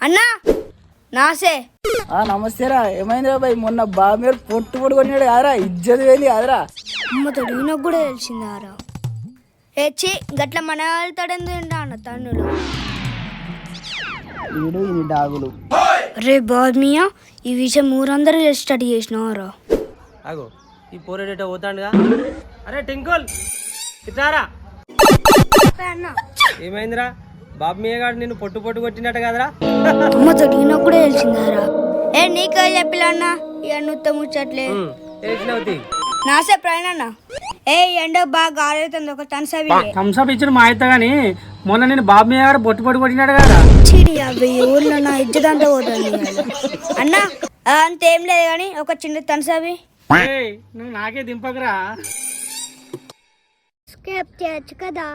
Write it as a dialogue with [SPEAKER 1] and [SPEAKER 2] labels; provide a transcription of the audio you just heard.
[SPEAKER 1] అన్నా నాసే
[SPEAKER 2] నమస్తేరా. ఏమైందిరా బాయ్? మొన్న బాబు పొట్టు పొట్టు కొట్టినాడు కాదరా, ఇజ్జత్ వెళ్ళి కాదరా.
[SPEAKER 1] అమ్మతోడు ఈయనకు కూడా తెలిసిందారా. ఏచి గట్ల మన వెళ్తాడేందు అన్న తన్నులు.
[SPEAKER 2] వీడు ఇన్ని డాగులు.
[SPEAKER 1] రే బాద్మియా, ఈ విషయం ఊరందరూ స్టడీ చేసినారా?
[SPEAKER 3] అగో ఈ పోరేడేటో పోతాడుగా. అరే టింకుల్ ఇట్లారా. ఏమైందిరా? బాబు మీయగాడు నిన్ను పొట్టు పొట్టు కొట్టినట్టు కదరా.
[SPEAKER 1] అమ్మతోడు ఈయనకు కూడా తెలిసిందారా. ఏ నీకే చెప్పిలా అన్న ఇక నువ్వు ముచ్చట్లే నాసే ప్రయాణ. ఏ ఎండ బాగా గాలవుతుంది, ఒక తనసవి
[SPEAKER 3] థమ్స్అప్ ఇచ్చిన మా అయితే గాని మొన్న నేను బాబు మీయగాడు పొట్టు పొట్టు కొట్టినాడు కదా.
[SPEAKER 1] చీడి అవి ఊర్లో నా ఇజ్జతంతా పోతుంది అన్న. అంతేం లేదు కానీ ఒక చిన్న తనసవి
[SPEAKER 3] నువ్వు నాకే దింపకరా.
[SPEAKER 1] స్కేప్ చేయొచ్చు కదా.